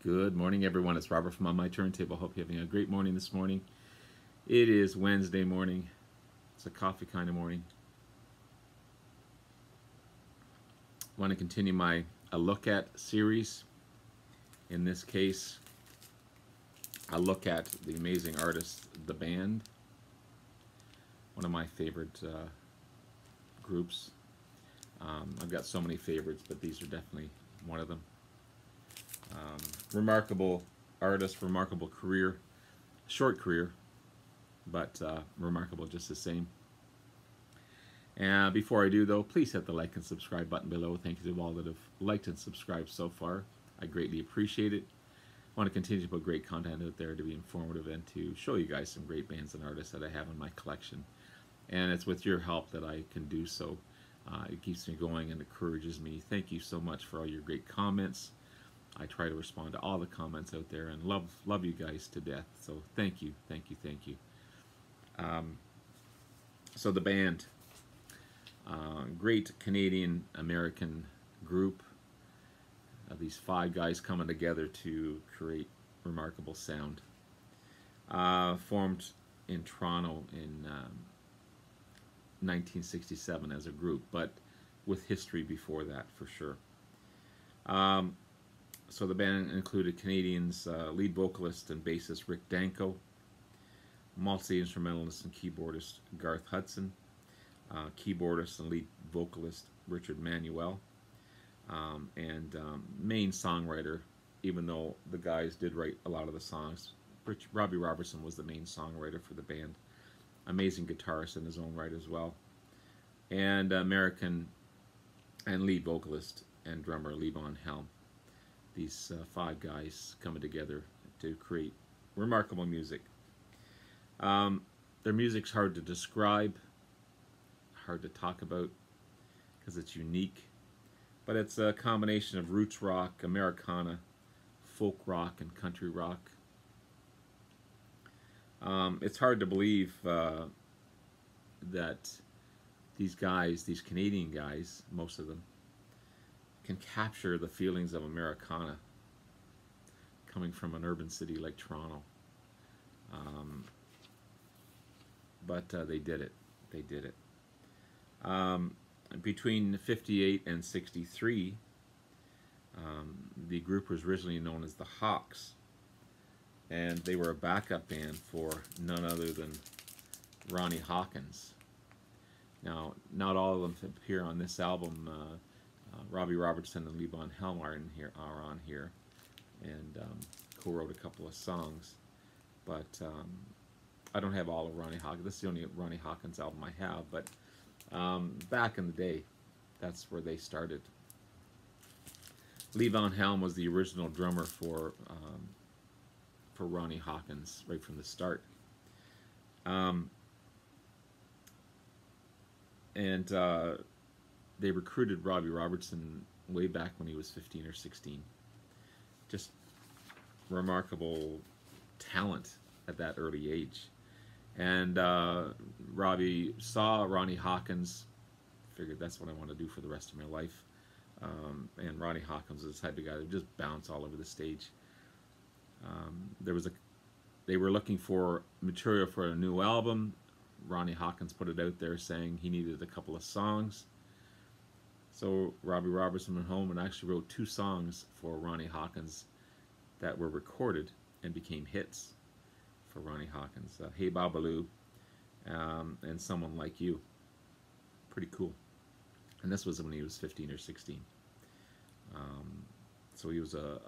Good morning, everyone. It's Robert from On My Turntable. Hope you're having a great morning this morning. It is Wednesday morning. It's a coffee kind of morning. I want to continue my A Look At series. In this case, a look at the amazing artist, The Band. One of my favorite groups. I've got so many favorites, but these are definitely one of them. Remarkable artist, remarkable career, short career, but remarkable just the same. And before I do, though, please hit the like and subscribe button below. Thank you to all that have liked and subscribed so far. I greatly appreciate it. I want to continue to put great content out there to be informative and to show you guys some great bands and artists that I have in my collection. And it's with your help that I can do so. It keeps me going and encourages me. Thank you so much for all your great comments. I try to respond to all the comments out there and love you guys to death. So thank you, thank you, thank you. So The Band, great Canadian American group. These five guys coming together to create remarkable sound. Formed in Toronto in 1967 as a group, but with history before that for sure. So the band included Canadians lead vocalist and bassist Rick Danko, multi-instrumentalist and keyboardist Garth Hudson, keyboardist and lead vocalist Richard Manuel, and main songwriter, even though the guys did write a lot of the songs, Robbie Robertson was the main songwriter for the band. Amazing guitarist in his own right as well. And American and lead vocalist and drummer Levon Helm. These five guys coming together to create remarkable music. Their music's hard to describe, hard to talk about, because it's unique. But it's a combination of roots rock, Americana, folk rock, and country rock. It's hard to believe that these guys, these Canadian guys, most of them, can capture the feelings of Americana coming from an urban city like Toronto. But they did it. They did it. Between 58 and 63, the group was originally known as the Hawks. And they were a backup band for none other than Ronnie Hawkins. Now, not all of them appear on this album. Robbie Robertson and Levon Helm are on here, and co-wrote a couple of songs. But I don't have all of Ronnie Hawkins. This is the only Ronnie Hawkins album I have. But back in the day, that's where they started. Levon Helm was the original drummer for Ronnie Hawkins right from the start. They recruited Robbie Robertson way back when he was 15 or 16. Just remarkable talent at that early age. And Robbie saw Ronnie Hawkins, figured that's what I want to do for the rest of my life. And Ronnie Hawkins was the type of guy that would just bounce all over the stage. They were looking for material for a new album. Ronnie Hawkins put it out there saying he needed a couple of songs. So Robbie Robertson went home and actually wrote 2 songs for Ronnie Hawkins that were recorded and became hits for Ronnie Hawkins. Hey Babaloo and Someone Like You. Pretty cool. And this was when he was 15 or 16. So he was a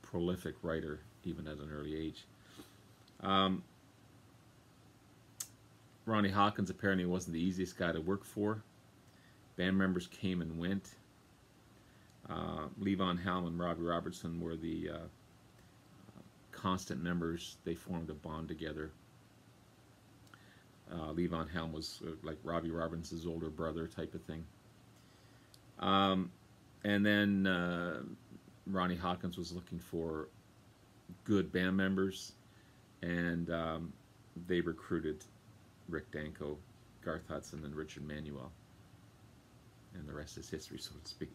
prolific writer even at an early age. Ronnie Hawkins apparently wasn't the easiest guy to work for. Band members came and went. Levon Helm and Robbie Robertson were the constant members. They formed a bond together. Levon Helm was like Robbie Robertson's older brother type of thing. And then Ronnie Hawkins was looking for good band members, and they recruited Rick Danko, Garth Hudson, and Richard Manuel. And the rest is history, so to speak.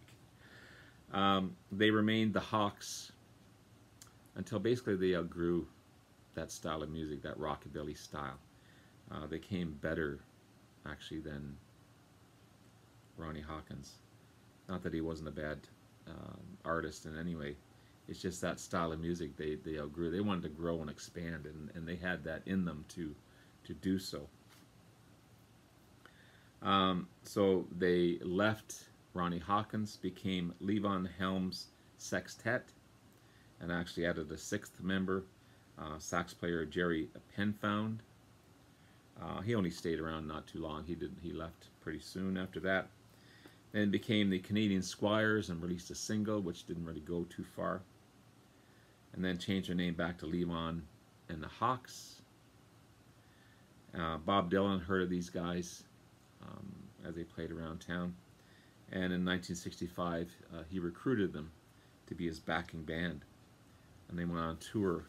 They remained the Hawks until basically they outgrew that style of music, that rockabilly style. They came better, actually, than Ronnie Hawkins. Not that he wasn't a bad artist in any way. It's just that style of music they outgrew. They wanted to grow and expand, and they had that in them to do so. So they left Ronnie Hawkins, became Levon Helm's Sextet, and actually added a sixth member, sax player Jerry Penfound. He only stayed around not too long. He left pretty soon after that. Then became the Canadian Squires and released a single, which didn't really go too far. And then changed their name back to Levon and the Hawks. Bob Dylan heard of these guys as they played around town. And in 1965, he recruited them to be his backing band. And they went on tour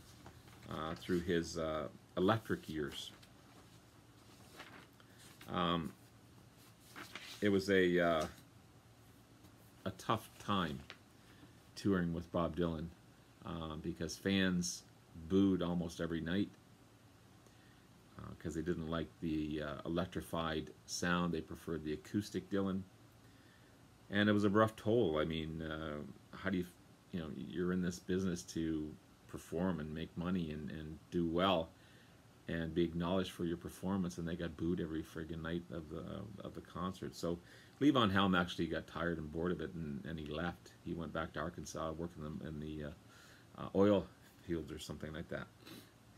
through his electric years. It was a tough time touring with Bob Dylan because fans booed almost every night because they didn't like the electrified sound. They preferred the acoustic Dylan, and it was a rough toll. I mean, how do you know, you're in this business to perform and make money and do well and be acknowledged for your performance, and they got booed every friggin' night of the concert. So Levon Helm actually got tired and bored of it, and he left. He went back to Arkansas, working in the oil fields or something like that.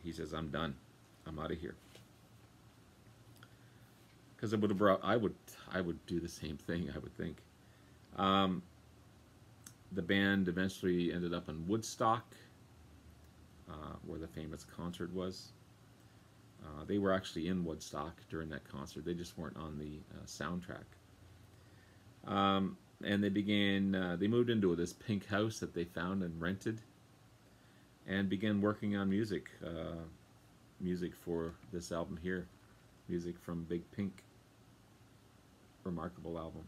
He says, "I'm done. I'm out of here." Because it would have brought, I would do the same thing, I would think. The band eventually ended up in Woodstock, where the famous concert was. They were actually in Woodstock during that concert. They just weren't on the soundtrack. And they moved into this pink house that they found and rented, and began working on music for this album here, music from Big Pink. Remarkable album.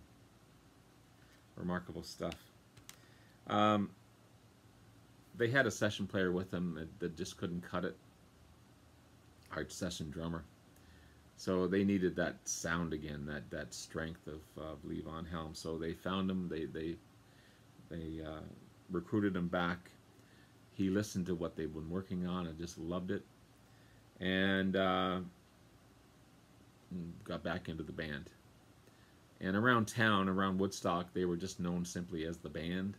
Remarkable stuff. They had a session player with them that just couldn't cut it. Our session drummer. So they needed that sound again, that strength of Levon Helm. So they found him. They recruited him back. He listened to what they'd been working on and just loved it, and got back into the band. And around town, around Woodstock, they were just known simply as the band.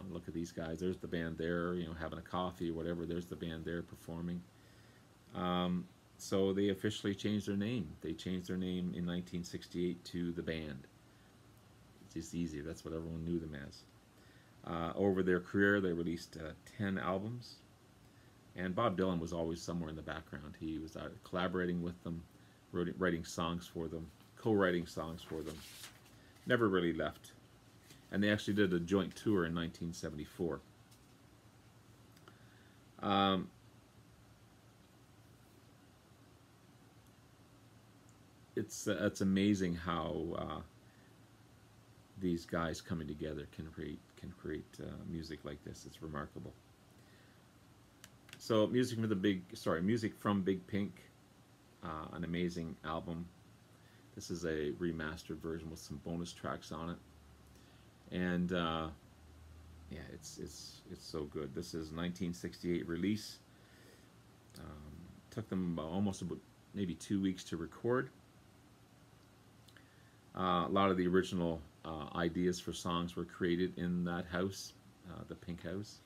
Look at these guys. There's the band there, you know, having a coffee or whatever. There's the band there performing. So they officially changed their name. They changed their name in 1968 to The Band. It's just easy. That's what everyone knew them as. Over their career, they released 10 albums. And Bob Dylan was always somewhere in the background. He was collaborating with them, writing songs for them, co-writing songs for them. Never really left. And they actually did a joint tour in 1974. It's amazing how these guys coming together can create music like this. It's remarkable. So music from Big Pink, an amazing album. This is a remastered version with some bonus tracks on it, and yeah, it's so good. This is 1968 release. Took them almost about maybe 2 weeks to record. A lot of the original ideas for songs were created in that house, the Pink House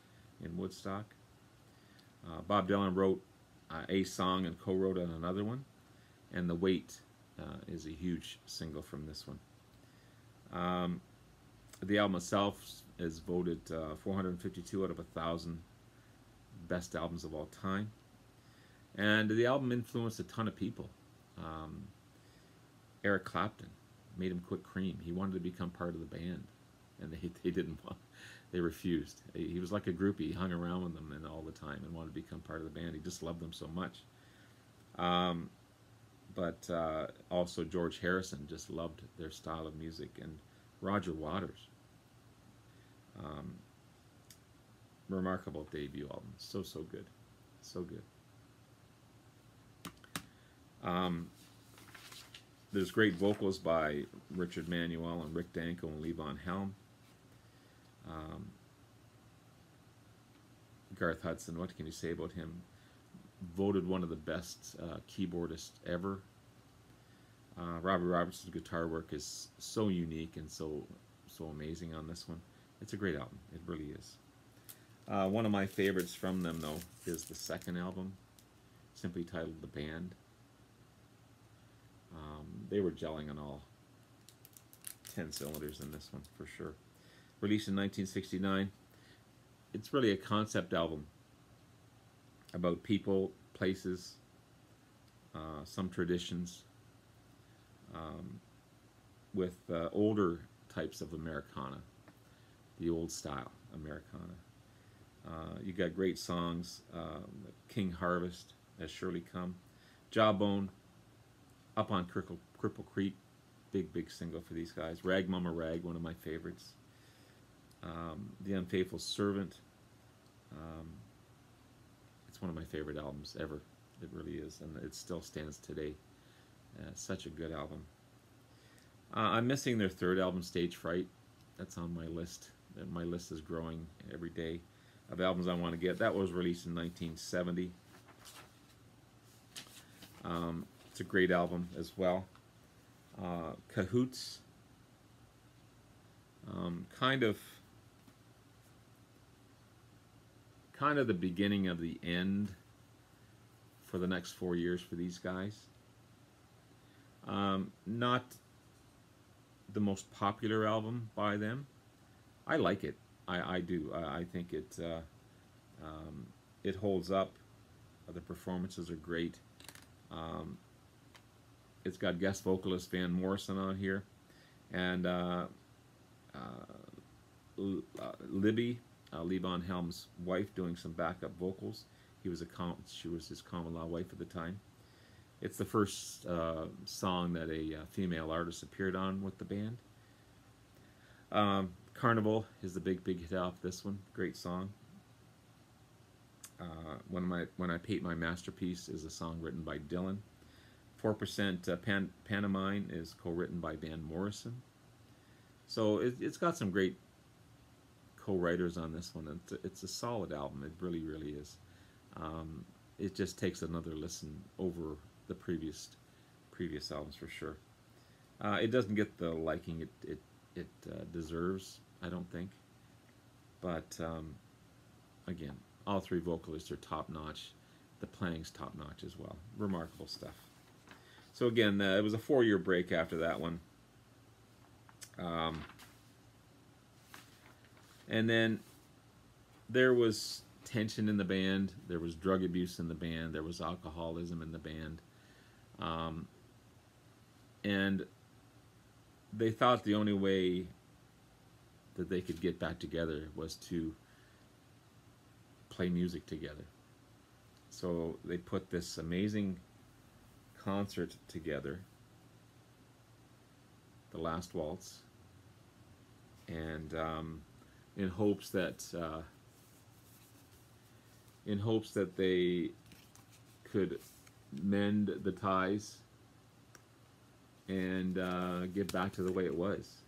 in Woodstock. Bob Dylan wrote a song and co-wrote on another one, and The Weight is a huge single from this one. The album itself is voted 452 out of 1,000 best albums of all time, and the album influenced a ton of people. Eric Clapton made him quit Cream. He wanted to become part of the band, and they didn't want. They refused. He was like a groupie. He hung around with them and all the time and wanted to become part of the band. He just loved them so much. But also George Harrison just loved their style of music, and Roger Waters. remarkable debut album. So good, so good. There's great vocals by Richard Manuel and Rick Danko and Levon Helm. Garth Hudson, what can you say about him? Voted one of the best keyboardists ever. Robbie Robertson's guitar work is so unique and so amazing on this one. It's a great album. It really is. One of my favorites from them, though, is the second album, simply titled The Band. They were gelling on all 10 cylinders in this one, for sure. Released in 1969. It's really a concept album about people, places, some traditions, with older types of Americana, the old style Americana. You got great songs, King Harvest, Has Surely Come, Jawbone, Up on Cripple Creek, big single for these guys. Rag Mama Rag, one of my favorites. The Unfaithful Servant. It's one of my favorite albums ever. It really is, and it still stands today. Such a good album. I'm missing their third album, Stage Fright. That's on my list. My list is growing every day of albums I want to get. That was released in 1970. It's a great album as well. Cahoots. Kind of the beginning of the end for the next 4 years for these guys. Not the most popular album by them. I like it. I do. I think it holds up. The performances are great. It's got guest vocalist Van Morrison on here, and Libby, Levon Helm's wife, doing some backup vocals. She was his common law wife at the time. It's the first song that a female artist appeared on with the band. Carnival is the big hit off this one. Great song. When I Paint My Masterpiece is a song written by Dylan. 4% Pantomime is co-written by Van Morrison. So it's got some great co-writers on this one. It's a solid album. It really is. It just takes another listen over the previous albums for sure. It doesn't get the liking it deserves, I don't think. But again, all three vocalists are top notch. The playing's top notch as well. Remarkable stuff. So again, it was a 4-year break after that one. And then there was tension in the band. There was drug abuse in the band. There was alcoholism in the band. And they thought the only way that they could get back together was to play music together. So they put this amazing concert together, the Last Waltz, and in hopes that they could mend the ties and get back to the way it was.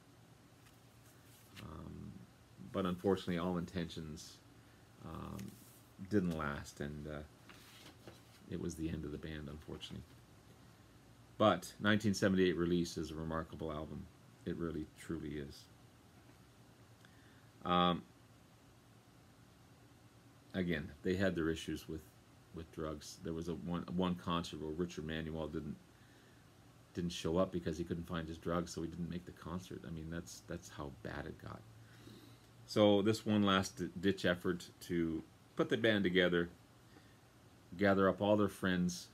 But unfortunately, all intentions didn't last, and it was the end of the band, unfortunately. But 1978 release is a remarkable album. It really, truly is. Again, they had their issues with drugs. There was one concert where Richard Manuel didn't show up because he couldn't find his drugs, so he didn't make the concert. I mean, that's how bad it got. So this one last ditch effort to put the band together, gather up all their friends,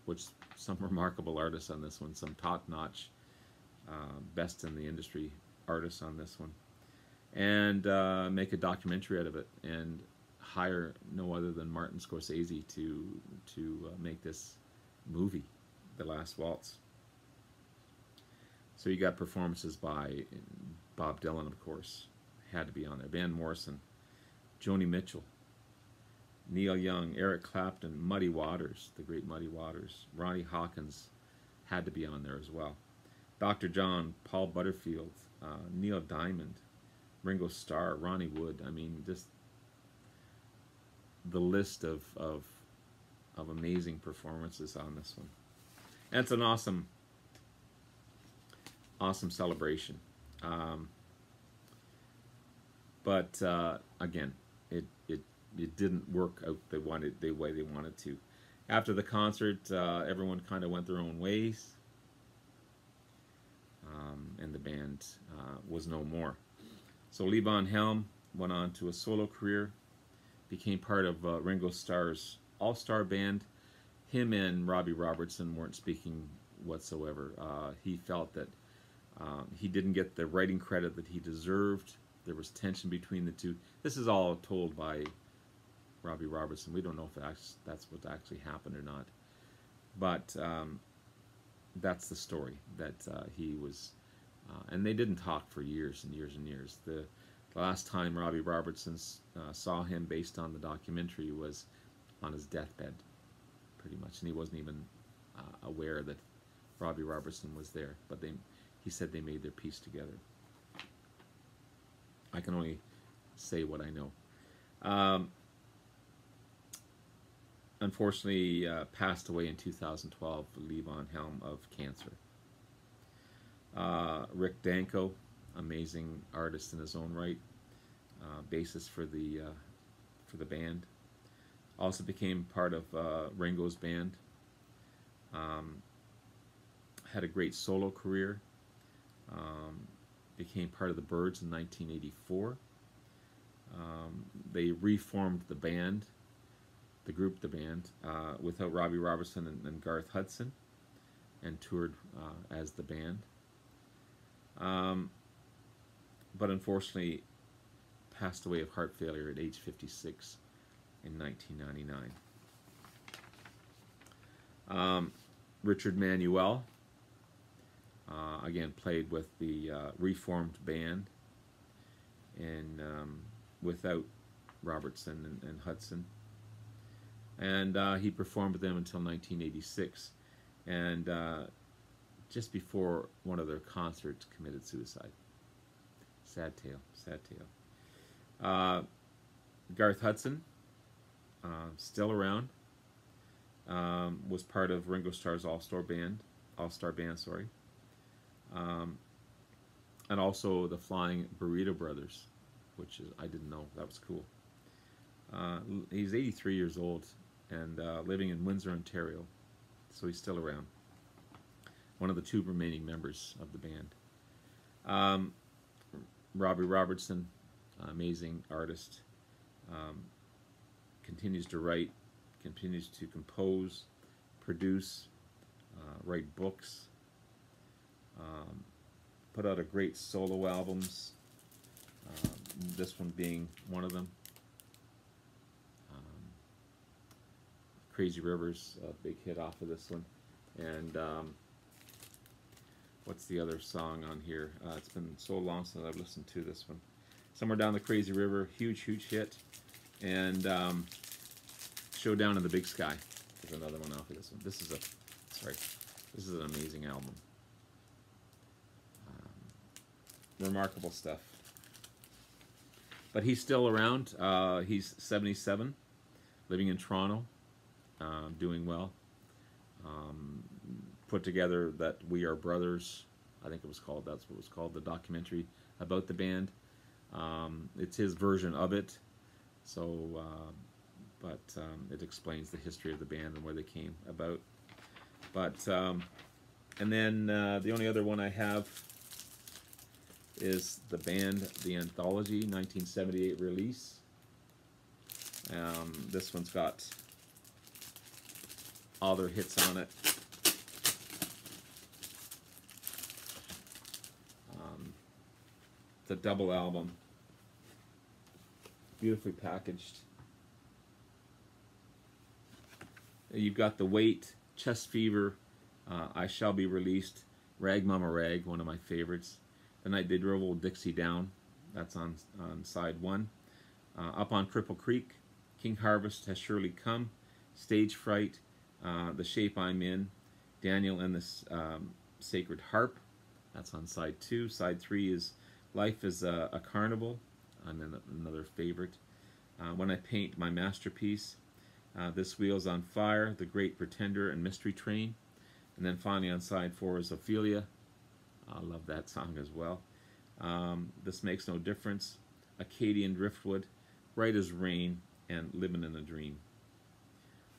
which some remarkable artists on this one, some top-notch, best in the industry artists on this one, and make a documentary out of it, and hire no other than Martin Scorsese to make this movie, The Last Waltz. So you got performances by Bob Dylan, of course, had to be on there. Van Morrison, Joni Mitchell, Neil Young, Eric Clapton, Muddy Waters, the great Muddy Waters, Ronnie Hawkins had to be on there as well. Dr. John, Paul Butterfield, Neil Diamond, Ringo Starr, Ronnie Wood. I mean, just the list of amazing performances on this one. And it's an awesome celebration. But again, it didn't work out the way they wanted to. After the concert, everyone kind of went their own ways, and the band was no more. So Levon Helm went on to a solo career, became part of Ringo Starr's all-star band. Him and Robbie Robertson weren't speaking whatsoever. He felt that he didn't get the writing credit that he deserved. There was tension between the two. This is all told by Robbie Robertson. We don't know if that's what actually happened or not. But that's the story, that he was... and they didn't talk for years and years and years. The last time Robbie Robertson saw him, based on the documentary, was on his deathbed, pretty much. And he wasn't even aware that Robbie Robertson was there. But he said they made their peace together. I can only say what I know. Unfortunately, passed away in 2012, Levon Helm, of cancer. Rick Danko, amazing artist in his own right, bassist for the band, also became part of Ringo's band. Had a great solo career. Became part of the Byrds in 1984. They reformed the band, the band, without Robbie Robertson and Garth Hudson, and toured as the band. But unfortunately passed away of heart failure at age 56 in 1999. Richard Manuel, again, played with the reformed band, and without Robertson and Hudson. And he performed with them until 1986. And just before one of their concerts, committed suicide. Sad tale, sad tale. Garth Hudson, still around, was part of Ringo Starr's All-Star band, sorry. And also the Flying Burrito Brothers, which I didn't know. That was cool. He's 83 years old and living in Windsor, Ontario, so he's still around. One of the two remaining members of the band. Robbie Robertson, amazing artist, continues to write, continues to compose, produce, write books, put out a great solo albums, this one being one of them. Crazy Rivers, a big hit off of this one. And what's the other song on here? It's been so long since I've listened to this one. Somewhere Down the Crazy River, huge hit. And Showdown in the Big Sky is another one off of this one. This is an amazing album. Remarkable stuff. But he's still around. He's 77, living in Toronto, doing well. Put together that We Are Brothers, I think it was called, that's what it was called, the documentary about the band. It's his version of it, so but it explains the history of the band and where they came about. But and then the only other one I have is the band, The Anthology, 1978 release. This one's got all their hits on it. It's a double album, beautifully packaged. You've got The Weight, Chest Fever, I Shall Be Released, Rag Mama Rag, one of my favorites. The Night They Drove Old Dixie Down, that's on side 1. Up on Cripple Creek, King Harvest Has Surely Come, Stage Fright, The Shape I'm In, Daniel and the Sacred Harp. That's on side 2. Side 3 is Life is a Carnival, another favorite. When I Paint My Masterpiece, This Wheel's on Fire, The Great Pretender, and Mystery Train. And then finally on side 4 is Ophelia. I love that song as well. This Makes No Difference, Acadian Driftwood, Right as Rain, and Living in a Dream.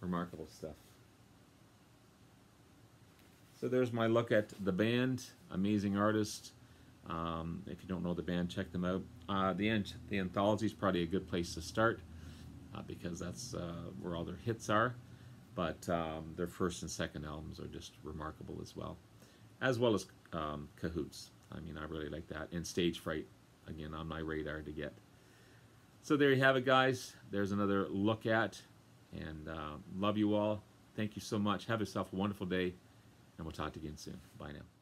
Remarkable stuff. So there's my look at the band. Amazing artist. If you don't know the band, check them out. The anthology is probably a good place to start because that's where all their hits are. But their first and second albums are just remarkable as well as Cahoots. I mean, I really like that. And Stage Fright, again, on my radar to get. So there you have it, guys. There's another look at, and love you all. Thank you so much. Have yourself a wonderful day, and we'll talk to you again soon. Bye now.